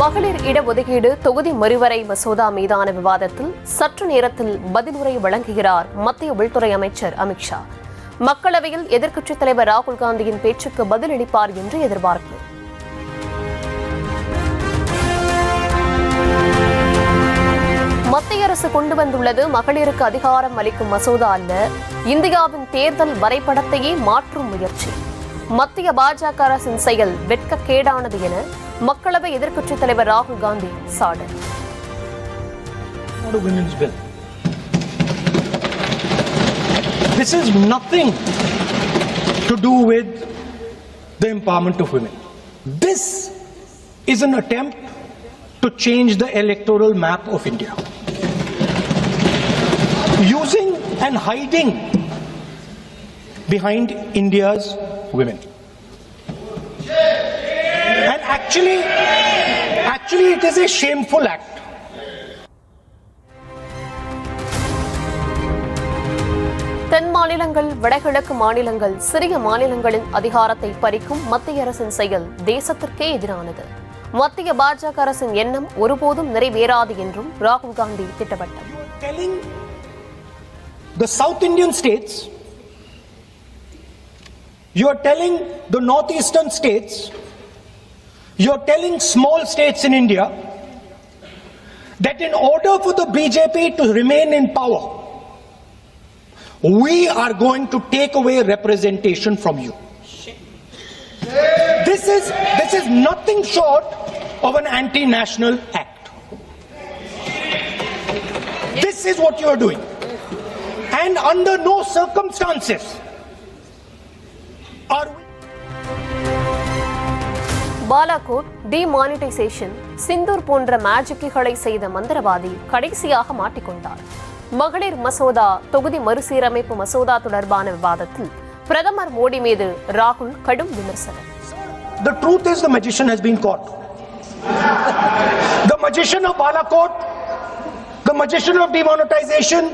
மகளிர் இடஒதுக்கீடு தொகுதி மறுவரை மசோதா மீதான விவாதத்தில் சற்று நேரத்தில் பதிலுரை வழங்குகிறார் மத்திய உள்துறை அமைச்சர் அமித்ஷா. மக்களவையில் எதிர்க்கட்சித் தலைவர் ராகுல் காந்தியின் பேச்சுக்கு பதிலளிப்பார் என்று எதிர்பார்ப்பு. மத்திய அரசு கொண்டு வந்துள்ளது மகளிருக்கு அதிகாரம் அளிக்கும் மசோதா அல்ல, இந்தியாவின் தேர்தல் வரைபடத்தையே மாற்றும் முயற்சி. மத்திய பாஜக அரசின் செயல் வெட்கக்கேடானது என மக்களவை எதிர்க்கட்சித் தலைவர் ராகுல் Gandhi சாடல். This is nothing to do with the empowerment of women. This is an attempt to change the electoral map of India. Using and hiding behind India's women. And actually it is a shameful act. தென் மாநிலங்கள், வடகிழக்கு மாநிலங்கள், சிறிய மாநிலங்களின் அதிகாரத்தை பறிக்கும் மத்திய அரசின் செயல் தேசத்திற்கே எதிரானது. மத்திய பாஜக அரசின் எண்ணம் ஒருபோதும் நிறைவேறாது என்றும் ராகுல் Gandhi திட்டவட்டம். Telling the South Indian states, you are telling the northeastern states, you are telling small states in India that in order for the BJP to remain in power, we are going to take away representation from you. This is nothing short of an anti-national act. This is what you are doing. And under no circumstances are we... Balakot, demonetisation, Sindoor போன்ற மேஜிக்குகளை செய்த மந்திரவாதி கடைசியாக மாட்டிக்கொண்டார். மகளிர் மசோதா, தொகுதி மறுசீரமைப்பு மசோதா தொடர்பான விவாதத்தில் பிரதமர் மோடி மீது ராகுல் கடும் விமர்சனம். The truth is the magician has been caught. The magician of Balakot, the magician of demonetization,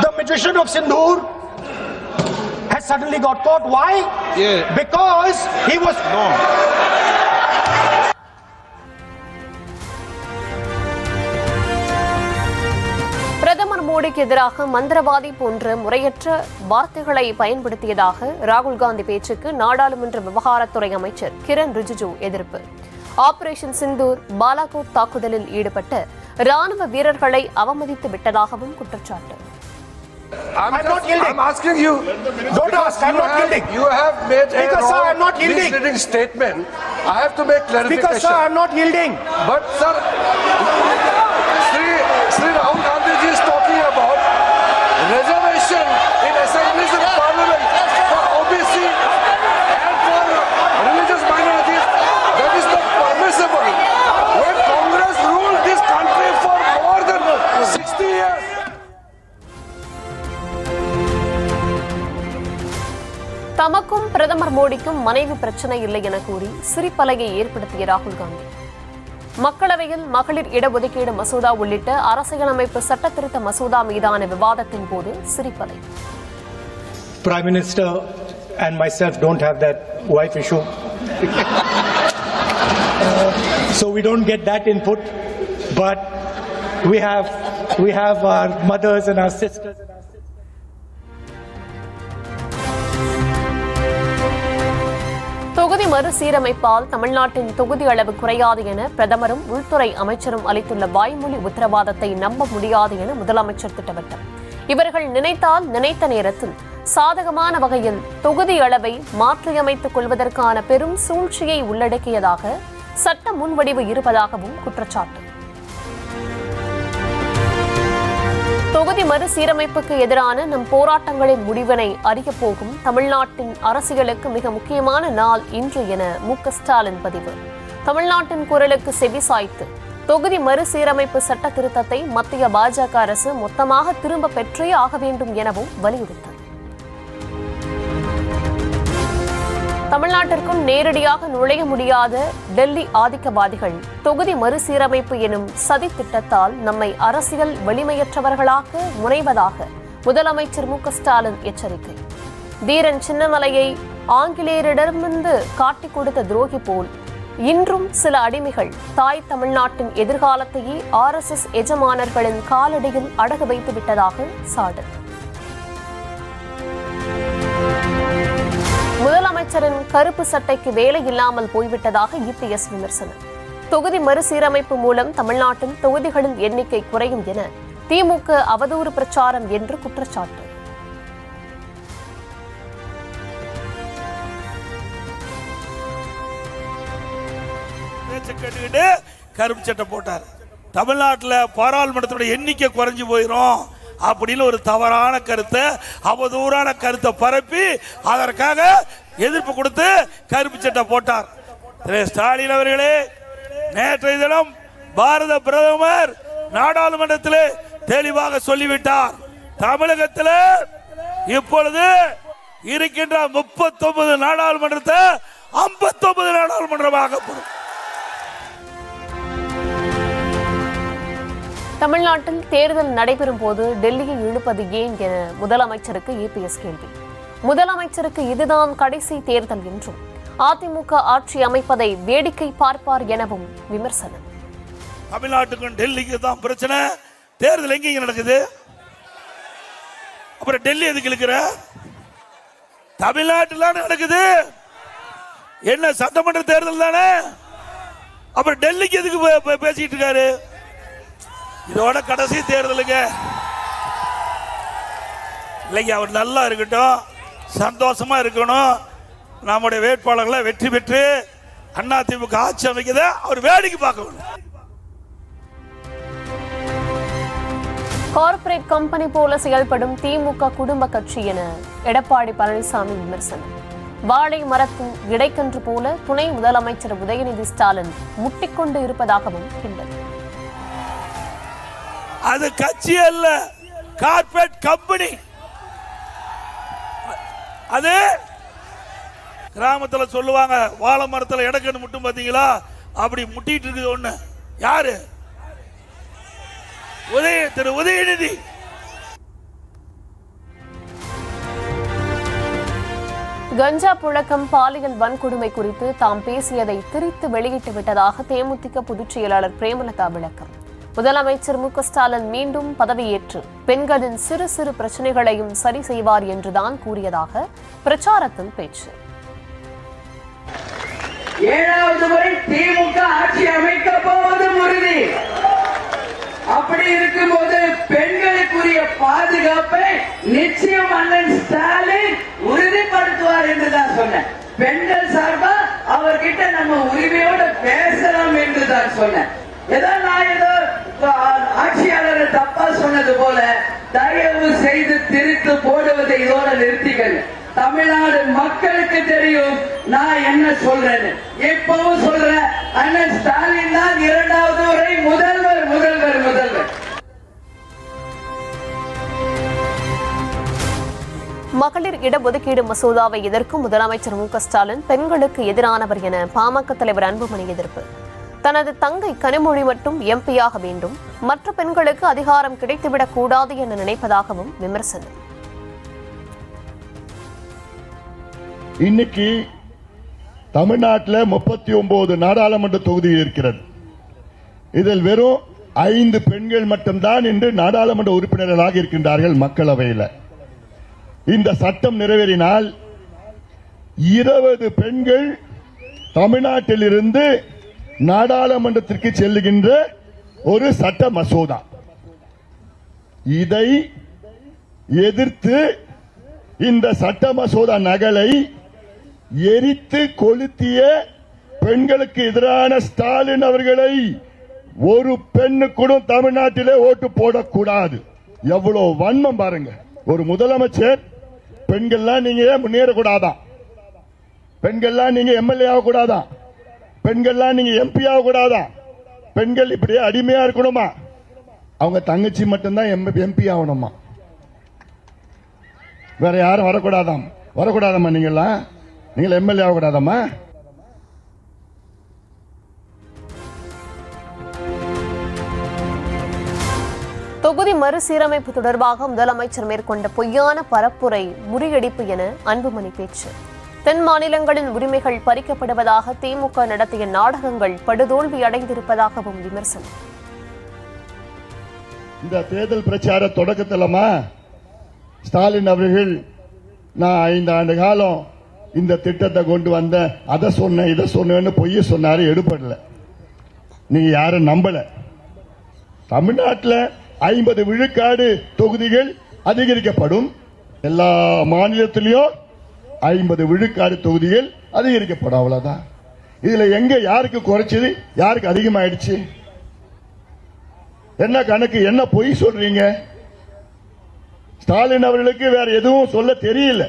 the magician of Sindhur has suddenly got caught. Why? Because he was wrong. பிரதமர் மோடிக்கு எதிராக மந்திரவாதி போன்ற முறையற்ற வார்த்தைகளை பயன்படுத்தியதாக ராகுல் காந்தி பேச்சுக்கு நாடாளுமன்ற விவகாரத்துறை அமைச்சர் கிரண் ரிஜிஜு எதிர்ப்பு. ஆபரேஷன் சிந்தூர், பாலாகோட் தாக்குதலில் ஈடுபட்ட ராணுவ வீரர்களை அவமதித்து விட்டதாகவும் குற்றச்சாட்டு. I'm not yielding. I'm asking you. Don't ask. I'm not yielding. You have made a Because sir, I'm not yielding. misleading statement. I have to make clarification. Because sir, I'm not yielding. But sir, Sri Rahul Gandhi ji is talking about reservation in assemblies and parliament for OBC and for religious minorities. That is not permissible. When Congress ruled this country for more than 60 years. தமக்கும் பிரதமர் மோடிக்கும் மனைவி பிரச்சனை இல்லை என கூறி சிரிப்பலையை ஏற்படுத்திய ராகுல் காந்தி. மக்களவையில் மகளிர் இடஒதுக்கீடு மசோதா உள்ளிட்ட அரசியலமைப்பு சட்ட திருத்த மசோதா மீதான விவாதத்தின் போது சிரிப்பலை. Prime Minister and myself don't have that wife issue. So we don't get that input, but we have our mothers and our sisters. தொகுதி மறுசீரமைப்பால் தமிழ்நாட்டின் தொகுதி அளவு குறையாது என பிரதமரும் உள்துறை அமைச்சரும் அளித்துள்ள வாய்மொழி உத்தரவாதத்தை நம்ப முடியாது என முதலமைச்சர் திட்டவட்டம். இவர்கள் நினைத்தால் நினைத்த நேரத்தில் சாதகமான வகையில் தொகுதி அளவை மாற்றியமைத்துக் கொள்வதற்கான பெரும் சூழ்ச்சியை உள்ளடக்கியதாக சட்ட முன்வடிவு இருப்பதாகவும் குற்றச்சாட்டு. தொகுதி மறுசீரமைப்புக்கு எதிரான நம் போராட்டங்களின் முடிவினை அறியப் போகும் தமிழ்நாட்டின் அரசியலுக்கு மிக முக்கியமான நாள் இன்று என மு.க. ஸ்டாலின் பதிவு. தமிழ்நாட்டின் குரலுக்கு செவிசாய்த்து தொகுதி மறுசீரமைப்பு சட்ட திருத்தத்தை மத்திய பாஜக அரசு மொத்தமாக திரும்ப பெற்றே ஆக வேண்டும் எனவும் வலியுறுத்தல். தமிழ்நாட்டிற்கும் நேரடியாக நுழைய முடியாத டெல்லி ஆதிக்கவாதிகள் தொகுதி மறுசீரமைப்பு எனும் சதி திட்டத்தால் நம்மை அரசியல் வலிமையற்றவர்களாக முனைவதாக முதலமைச்சர் மு.க. ஸ்டாலின் எச்சரிக்கை. தீரன் சின்னமலையை ஆங்கிலேயரிடமிருந்து காட்டிக் கொடுத்த துரோகி போல் இன்றும் சில அடிமைகள் தாய் தமிழ்நாட்டின் எதிர்காலத்தையே RSS எஜமானர்களின் காலடியில் அடகு வைத்து விட்டதாக சாடல். முதலமைச்சரின் கருப்பு சட்டைக்கு வேலை இல்லாமல் போய்விட்டதாக EPS விமர்சனம். தொகுதி மறுசீரமைப்பு மூலம் தமிழ்நாட்டில் தொகுதிகளின் எண்ணிக்கை குறையும் என திமுக அவதூறு பிரச்சாரம் என்று குற்றச்சாட்டு. கருப்பு சட்டை போட்டார். தமிழ்நாட்டில் பாராளுமன்றத்தோட எண்ணிக்கை குறைஞ்சு போயிடும் அப்படின்னு ஒரு தவறான கருத்தை, அவதூறான கருத்தை பரப்பி அதற்காக எதிர்ப்பு கொடுத்து கருப்பு சட்டை போட்டார். ஸ்டாலின் அவர்களே, நேற்றைய தினம் பாரத பிரதமர் நாடாளுமன்றத்தில் தெளிவாக சொல்லிவிட்டார். தமிழகத்தில் இப்பொழுது இருக்கின்ற 39 நாடாளுமன்றத்தை 59 நாடாளுமன்றமாகப்படும். தமிழ்நாட்டில் தேர்தல் நடைபெறும் போது டெல்லியை இழுப்பது ஏன் என முதலமைச்சருக்கு EPS கேள்வி. முதலமைச்சருக்கு இதுதான் கடைசி தேர்தல் என்றும் அதிமுக ஆட்சி அமைப்பதை வேடிக்கை பார்ப்பார் எனவும் விமர்சனம். தமிழ்நாட்டுக்கும் டெல்லிக்கு தான் பிரச்சனை. தேர்தல் எங்க நடக்குது? அப்புறம் டெல்லி எதுக்கு இருக்கிற? தமிழ்நாட்டில் நடக்குது. என்ன சட்டமன்ற தேர்தல் தானே? அப்புறம் டெல்லிக்கு எதுக்கு பேசிட்டு இருக்காரு? இதோட கடைசி தேர்தலுங்க. இல்லைங்க, அவர் நல்லா இருக்கட்டும், சந்தோஷமா இருக்கணும். நம்முடைய வேட்பாளர்களை வெற்றி பெற்று அதிமுக ஆட்சி அமைக்கத அவர் வேடிக்கை பார்க்கணும். கார்ப்பரேட் கம்பெனி போல செயல்படும் திமுக குடும்ப கட்சி என எடப்பாடி பழனிசாமி விமர்சனம். வாழை மரத்தின் இடைக்கன்று போல துணை முதலமைச்சர் உதயநிதி ஸ்டாலின் முட்டிக்கொண்டு இருப்பதாகவும் கிண்டல். அது கட்சி அல்ல, கார்ப்பரேட் கம்பெனி. அது கிராமத்தில் சொல்லுவாங்க, வாழை மரத்தில் இடக்கன்னு முட்டும் பாத்தீங்களா, அப்படி முட்டிட்டு இருக்குது ஒண்ணு. யாரு? திரு உதயநிதி. கஞ்சா புழக்கம், பாலியல் வன்கொடுமை குறித்து தாம் பேசியதை திரித்து வெளியிட்டு விட்டதாக தேமுதிக பொதுச் செயலாளர் பிரேமலதா விளக்கம். முதலமைச்சர் மு க ஸ்டாலின் மீண்டும் பதவியேற்று பெண்களின் சிறு சிறு பிரச்சனைகளையும் சரி செய்வார் என்றுதான் கூறியதாக பிரச்சாரத்தில் பேச்சு. 7வது முறை திமுக ஆட்சி அமைக்க போவது உறுதி. அப்படி இருக்கும்போது பெண்களுக்குரிய பாதுகாப்பை நிச்சயம் அண்ணன் ஸ்டாலின் உறுதிப்படுத்துவார் என்றுதான் சொன்னேன். பெண்கள் சார்பா அவர்கிட்ட நம்ம உரிமையோட பேசலாம் என்றுதான் சொன்னேன். ஏதோ ஆட்சியாளர் தப்பா சொன்னது போல தயவு செய்து திரித்து போடுவதை இதோட நிறுத்திகள். தமிழ்நாடு மக்களுக்கு தெரியும் நான் என்ன சொல்றேன்னு. இப்பவும் சொல்றேன், அண்ணன் ஸ்டாலின் தான் 2வது முறை முதல்வர் முதல்வர் முதல்வர். மகளிர் இடஒதுக்கீடு மசோதாவை எதிர்க்கும் முதலமைச்சர் மு க ஸ்டாலின் பெண்களுக்கு எதிரானவர் என பாமக தலைவர் அன்புமணி எதிர்ப்பு. தனது தங்கை கனிமொழி மட்டும் எம்பியாக வேண்டும், மற்ற பெண்களுக்கு அதிகாரம் கிடைத்துவிடக் கூடாது என நினைப்பதாகவும் விமர்சனம். இன்னைக்கு தமிழ்நாட்டில் 39 நாடாளுமன்ற தொகுதி இருக்கிறது. இதில் வெறும் 5 பெண்கள் மட்டும்தான் இன்று நாடாளுமன்ற உறுப்பினர்களாக இருக்கின்றார்கள் மக்களவையில். இந்த சட்டம் நிறைவேறினால் 20 பெண்கள் தமிழ்நாட்டில் இருந்து நாடாளுமன்றத்திற்கு செல்லுகின்ற ஒரு சட்ட மசோதா. இதை எதிர்த்து இந்த சட்ட மசோதா நகலை எரித்து கொளுத்திய பெண்களுக்கு எதிரான ஸ்டாலின் அவர்களை ஒரு பெண்ணு கூட தமிழ்நாட்டிலே ஓட்டு போடக்கூடாது. எவ்வளவு வன்மம் பாருங்க. ஒரு முதலமைச்சர் பெண்கள்லாம் நீங்க முன்னேறக்கூடாதான், பெண்கள்லாம் நீங்க எம்எல்ஏ ஆகக்கூடாதான், பெண்கள்லாம் நீங்க எம்பி ஆகக்கூடாதான், பெண்கள் இப்படியே அடிமையா இருக்கணுமா, அவங்க தங்கச்சி மட்டும்தான் எம்பி ஆகணுமா, வேற யாரும் வரக்கூடாதம்மா, நீங்கள் எம்எல்ஏ ஆகக்கூடாதம்மா. தொகுதி மறுசீரமைப்பு தொடர்பாக முதலமைச்சர் மேற்கொண்ட பொய்யான பரப்புரை முறியடிப்பு என அன்புமணி பேச்சு. தென் மாநிலங்களின் உரிமைகள் பறிக்கப்படுவதாக திமுக நடத்திய நாடகங்கள் படுதோல்வி அடைந்திருப்பதாகவும் விமர்சனம். இந்த தேர்தல் பிரச்சார தொடக்கத்திலமா ஸ்டாலின் அவர்கள் நான் 5 ஆண்டு காலம் இந்த திட்டத்தை கொண்டு வந்த, அதை சொன்னேன் இதை சொன்னேன்னு பொய்ய சொன்னாரு, எடுப்படல. நீங்க யாரும் நம்பல. தமிழ்நாட்டில் 50 விழுக்காடு தொகுதிகள் அதிகரிக்கப்படும். எல்லா மாநிலத்திலையும் 50 விழுக்காடு தொகுதிகள் அதிகரிக்கப்படும். அவ்வளவுதான். இதுல எங்க யாருக்கு குறைச்சது, யாருக்கு அதிகமாயிடுச்சு? என்ன கணக்கு, என்ன பொய் சொல்றீங்க? ஸ்டாலின் அவர்களுக்கு வேற எதுவும் சொல்ல தெரியல,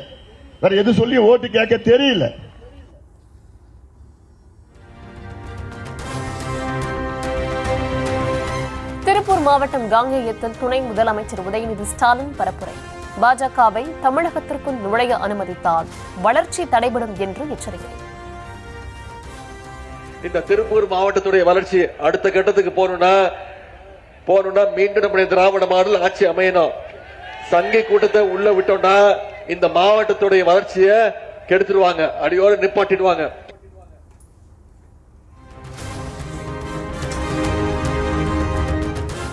வேற எது சொல்லி ஓட்டு கேட்க தெரியல. திருப்பூர் மாவட்டம் காங்கேயத்தில் துணை முதலமைச்சர் உதயநிதி ஸ்டாலின் பரப்புரை. பாஜகவை தமிழகத்திற்குள் நுழைய அனுமதித்தால் வளர்ச்சி தடைபடும் என்று எச்சரிக்கை. இந்த திருப்பூர் மாவட்டத்துடைய வளர்ச்சி அடுத்த கட்டத்துக்கு போகணும்னா மீண்டும் நம்முடைய திராவிட மாடல் ஆட்சி அமையணும். சங்கை கூட்டத்தை உள்ள விட்டோம்னா இந்த மாவட்டத்துடைய வளர்ச்சியை கெடுத்துருவாங்க, அடியோடு நிப்பாட்டிடுவாங்க.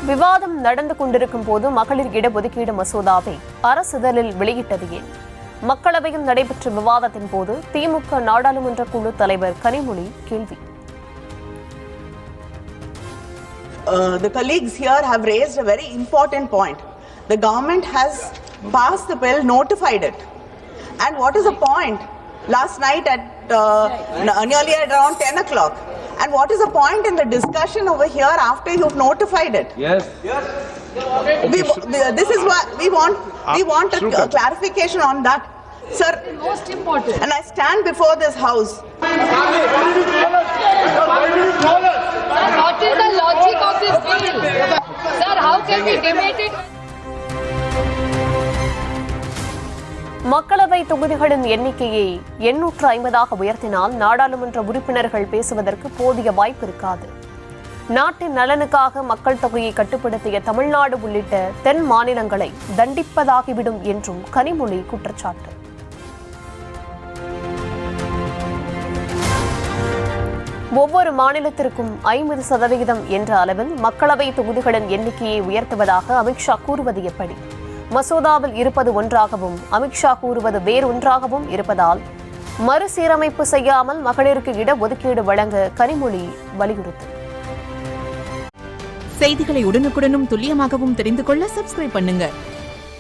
விவாதம் நடந்து கொண்டிருக்கும் போது மகளிர் இடஒதுக்கீடு மசோதாவை அரசிதழில் வெளியிட்டது ஏன்? மக்களவையில் நடைபெற்ற விவாதத்தின் போது திமுக நாடாளுமன்ற குழு தலைவர் கனிமொழி கேள்வி. The colleagues here have raised a very important point. The government has passed the bill, notified it. And what is the point? Last night at nearly at around 10 o'clock. And what is the point in the discussion over here after you've notified it? Yes. This is what we want a clarification on that. Sir, most important. And I stand before this house. What is the logic of this bill? Sir, how can we debate it? மக்களவை தொகுதிகளின் எண்ணிக்கையை 850ஆக உயர்த்தினால் நாடாளுமன்ற உறுப்பினர்கள் பேசுவதற்கு போதிய வாய்ப்பு இருக்காது. நாட்டின் நலனுக்காக மக்கள் தொகையை கட்டுப்படுத்திய தமிழ்நாடு உள்ளிட்ட தென் மாநிலங்களை தண்டிப்பதாகிவிடும் என்றும் கனிமொழி குற்றச்சாட்டு. ஒவ்வொரு மாநிலத்திற்கும் 50% என்ற அளவில் மக்களவை தொகுதிகளின் எண்ணிக்கையை உயர்த்துவதாக அமித்ஷா கூறுவது எப்படி? மசோதாவில் இருப்பது ஒன்றாகவும் அமித்ஷா கூறுவது வேறொன்றாகவும் இருப்பதால் மறுசீரமைப்பு செய்யாமல் மகளிருக்கு இடஒதுக்கீடு வழங்க கனிமொழி வலியுறுத்து. செய்திகளை உடனுக்குடனும் துல்லியமாகவும் தெரிந்து கொள்ள சப்ஸ்கிரைப் பண்ணுங்க.